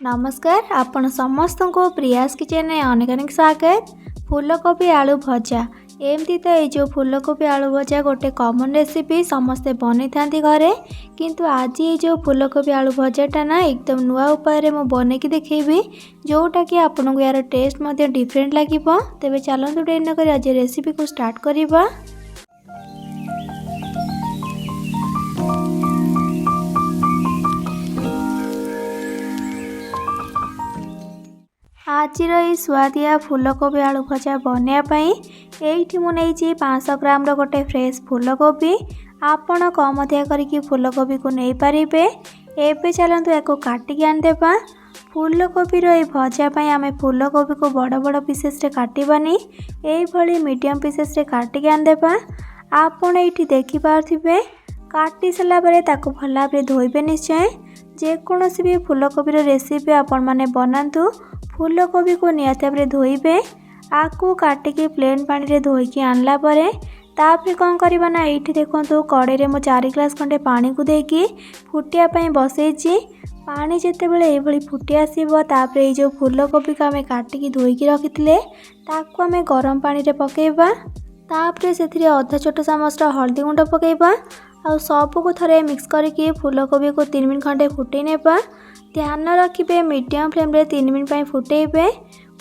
नमस्कार आपण समस्त को प्रियास किचन में अनेक अनेक स्वागत। फूलकोबी आलू भजा एमती तो ये जो फूलकोबी आलू भजा गोटे कॉमन रेसिपी समस्ते बनी था घरे, किंतु आज ये जो फूलकोबी आलू भजाटा ना एकदम नुआ उपाय मु बन के देखेबी जोटा कि आपन को यार टेस्ट डिफरेंट लगे। तेज चलतु डेरी न कर आज रेसिपी को स्टार्ट करवा। आज स्वादिया फूलकोबी आलू भजा बनवाई ये मुझे 500 ग्राम गोटे फ्रेश फूलकोबी आपण कम अधिया करके फूलकोबी को नहीं पारे। एवं चलतु या काटिकी आनदेबा। फूलकोबी भजापी आम फूलकोबी को बड़ बड़ पीसेस काटबानी ये मीडियम पीसेस काटिकी आनदेबा। आपण ये देखिपे काटी सारापर भल भाव धोबे निश्चय। जेकोसी भी फूलकोबी रेसिपी आपण मैंने बनातु फूलकोबी को निहाती भाव धोइबे। आकु काटिकी प्लेन पानी रे धोईकी आनला परे तापर कौन करबा ना ये देखो कड़े में 4 ग्लास खंडे पानी को देकी फुटिया बसई। पानी जिते बड़े ये फुटी आसो तापर ये जो फूलकोबी को आम काटिकी धोईकी रखी ताकू आम गरम पानी रे पकेबा। तापर से अधा छोट चामच हल्दी गुंड पकेबा आ सबू को थरे मिक्स करके फूलकोबी को 3 मिनट खंडे फुटे नेबा। ध्यान रखिए मीडियम फ्लेम रे 3 मिनट फुटेबे।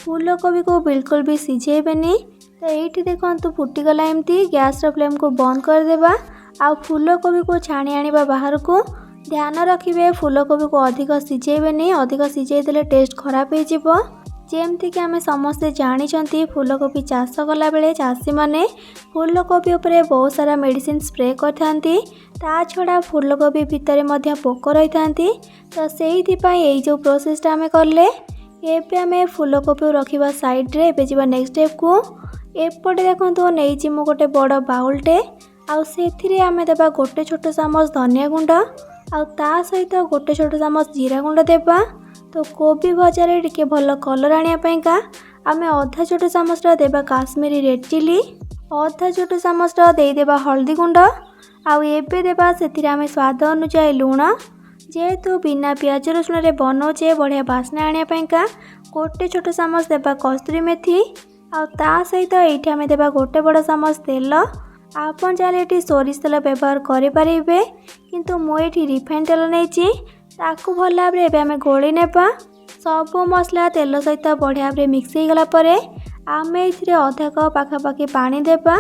फूलकोबी को बिल्कुल भी सिझेबेनी। तो ये देखो फुटीगला एमती गैस फ्लेम को बंद करदेबा। आ फूलकोबी को छाणी आनिबा बाहर को। ध्यान रखिए फूलकोबी को अधिक सिझेबेनी, अधिक सिझेदेले टेस्ट खराब हो। जेमती कि आम समस्ते जानी फूलकोबी चाष कला बेले चाषी माने फूलकोबी उपरे बहुत सारा मेडिसिन स्प्रे करथांती। ता छड़ा फूलकोबी भितर मध्य पोक रही था। तो से यही जो प्रोसेसटा आम कले एवं आम फूलकोबी रखा साइड रे। एबे नेक्स्ट स्टेप को एपटे देखो नहीं मु गोटे बड़ बाउलटे आउ आम देबा गोटे छोट चामच धनिया गुंड आ सहित गोटे छोट चामच जीरा गुंड देबा। तो कोबी भजारे टिके भल कलर आनिया आम अधा छोट चामच देबा काश्मीरी रेड चिली, अधा छोट चामच देदेबा हल्दी गुंड आउ एबे देबा से आम स्वाद अनुसार लुण। जेहेतु बिना पियाज रसुण रे बनाऊे बढ़िया बास्ना आनिया गोटे छोट चामच देबा कस्तूरी मेथी आ सहित ये आम देबा गोटे बड़ चामच तेल। आपन चाहे ये सोरिष तेल व्यवहार करें, किंतु मुझे रिफाइन तेल नहीं ताकू भल भाव आम गोली नेबा। सबू मसला तेल सहित बढ़िया भाव मिक्स हो गला आम ये अधा कप पाखापाखि पानी देबा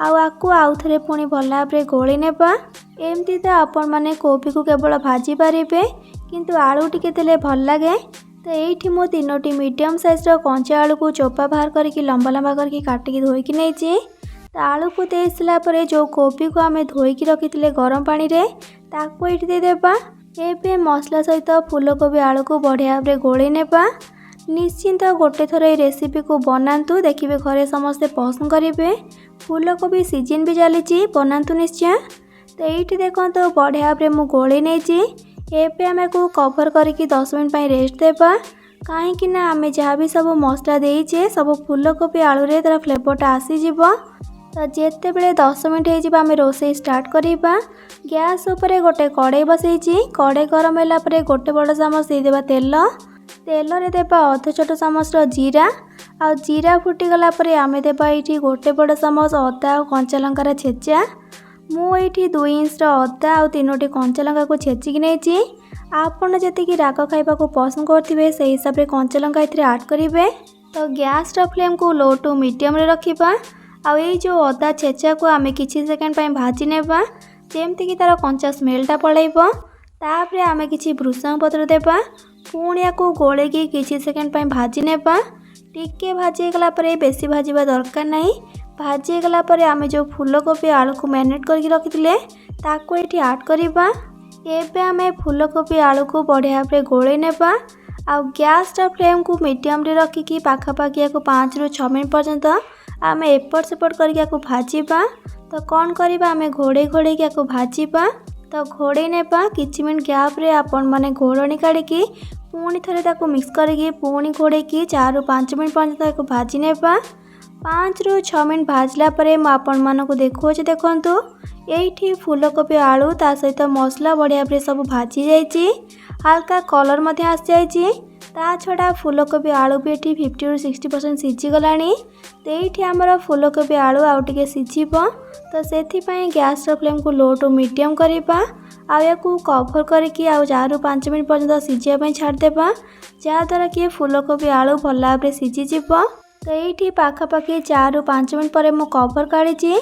आकु आउ थे पुणी भल भाव गोली नेबा। एमती तो आपण मैंने कोबी को केवल भाजी पारे, किंतु आलू टिके देले भल लगे। तो ये मु 3टी मीडियम साइज कंचा आलू को चोपा बाहर करके लंबा लंबा करके काटिकी धोईकी नहीं। तो आलू को दे सारापर जो कोबी को आम धोईकी रखी गरम पानी रे ताकू ये देदेबा। एबे मसला सहित फूलकोबी आलू को बढ़िया भाव गोली नेबा। निश्चिंत गोटे थर ये रेसिपी को बनातु, देखिए घरे समस्ते पसंद करेंगे। फूलकोबी सीजन भी चली बनातु निश्चय। तो ये देखो बढ़िया भाव मु गोली नहीं। एबे आम को कवर करके 10 मिनट रेस्ट देबा। कहीं आम जहाँ भी सब मसला देचे सब फूलकोबी आलू रे तार फ्लेवरटा आसीज। तो जिते बड़े 10 मिनट आम रोसे स्टार्ट करवा। गैस उपर गोटे कड़े बसई, कड़े गरम है गोटे बड़ चामच देदेबा तेल। तेल रे देबा अधा छोट चामच जीरा आ जीरा फुटीगला आम देबा ये गोटे बड़ चामच अदा और कंचा लंकार छेचा। मुझे 2 इंच अदा और 3टी कंचा लंका को छेचिकी नहीं। आपड़ जी राग खाइबा को पसंद करेंगे से हिसाब से कंचा लंका ये ऐड करेंगे। तो गैस फ्लेम को लो टू मीडियम रे रखिबा। आ ये जो अदा छेचा को आम किसी सेकेंड भाजी नेबा जेमती कि तार कंचा स्मेलटा पलैब। तापर आम किसी भृषंग पत्र देबा पुणी या गोलेकी किसी सेकेंड भाजी नेबा। टिके भाजी गला बेसी भाजवा दरकार नहीं। भाजी गला आम जो फूलकोबी आलू को मैरिनेट करके रखी ताकू ये ऐड करवा। एबे आम फूलकोबी आलू को बढ़िया भाव गोले नेबा। आ गैस फ्लेम को मीडियम रे रखिकी पाखापाखि 5 ରୁ 6 मिनट पर्यंत आम एपट सेपट करके भाजवा। तो कौन करवा आम घोड़े घोड़े भाजवा। तो घोड़े नेबा किछि मिनट गैप रे आपण माने घोड़णी काढ़ी पुणी थे मिक्स करके पुणी घोड़े 4 ରୁ 5 मिनट पर्यंत भाजी नेबा। 5 ରୁ 6 मिनट भाजला परे मु आपण मानकु देखौछि। देखंतु एठी फूलकोबी आलू ता सहित मसला बढ़िया भाव सब भाजी जाइए, हल्का कलर मध्य आसी जाइए। ता छड़ा फूलकोबी आलू भी ये 50 ରୁ 60% सीझीगला। तो ये आमर फूलकोबी आलू आउ टे सीझब तो से गैस फ्लेम को लो टू मीडियम करवा या कभर करके 4 ରୁ 5 मिनट पर्यंत सीझापी छाड़देवा जहाँद्वारा कि फूलकोबी आलू भल भाव में सीझीज। तो ये पाखापाखि 4 ରୁ 5 मिनट पर मु कभर काढ़ी।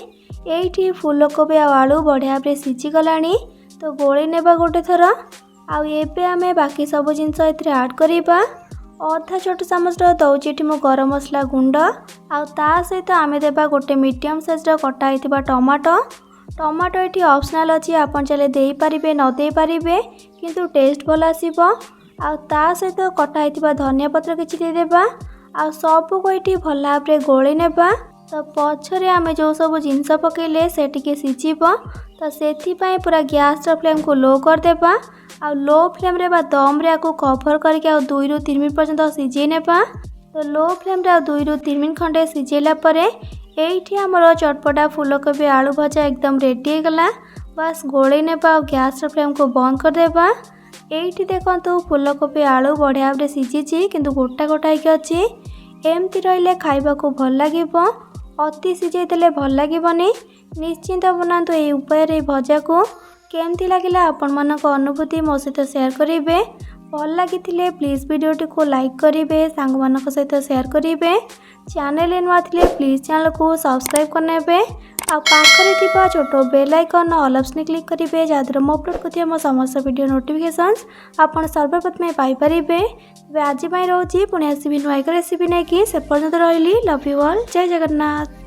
ये फूलकोबी आलू बढ़िया भाव सीझीगला। तो गोली नेबा गोटे थर आमे बाकी सब जिनस ऐड करवा। अधा छोट चामच दौची मु गरम मसला गुंड ता सहित आमे देबा गोटे मीडियम साइज कटा होता टमाटो। टमाटो ये ऑप्शनल अच्छी आप चले दे पारे न दे पारे किंतु टेस्ट भल आसो। ता सहित कटा होता धनिया पत्र किसी देदेबा सबको ये भल भाव में गोली नेबा। तो पछरे आमे जो सब जिनस पकेले से सीझब तो से पूरा गैस फ्लेम को लो करदेबा लो फ्लेम रे दम रे कभर करके 2 ରୁ 3 मिनट पर्यंत सीझे नेबा। तो लो फ्लेम रे 2 ରୁ 3 मिनट खंडे सीझेला परे एठी हमर चटपटा फूलकोबी आलू भजा एकदम रेडी हो गला। बस गोले नेबा और गैस फ्लेम को बंद कर देबा। एठी देखंतु फूलकोबी आलू बढ़िया भाव सीझी किंतु गोटा गोटा होके अछि। एमती रहिले खाइबा को भल लागिबो, अति सीझे देले भल लागिबोनी। निश्चिंत बनातु ए उपाय रे भजा को। केमती लगिला आपण मानक अनुभूति मो सहित शेयर करेंगे। भल लगी प्लीज वीडियोटी को लाइक करेंगे, सांग मानक सहित शेयर करेंगे। चैनल नुआ थे प्लीज चैनल को सब्सक्राइब करने पाखरे थी छोट bell icon all option click करेंगे जहाँद्वारा मो अपलोड करथिबा मो समस्त वीडियो नोटिफिकेशंस आपण सर्वप्रथमे पाई परिबे। आज रोची पुणी आसबि नुआ एक रेसिपी नहीं कि से पर्यंत रही। लव यू ऑल, जय जगन्नाथ।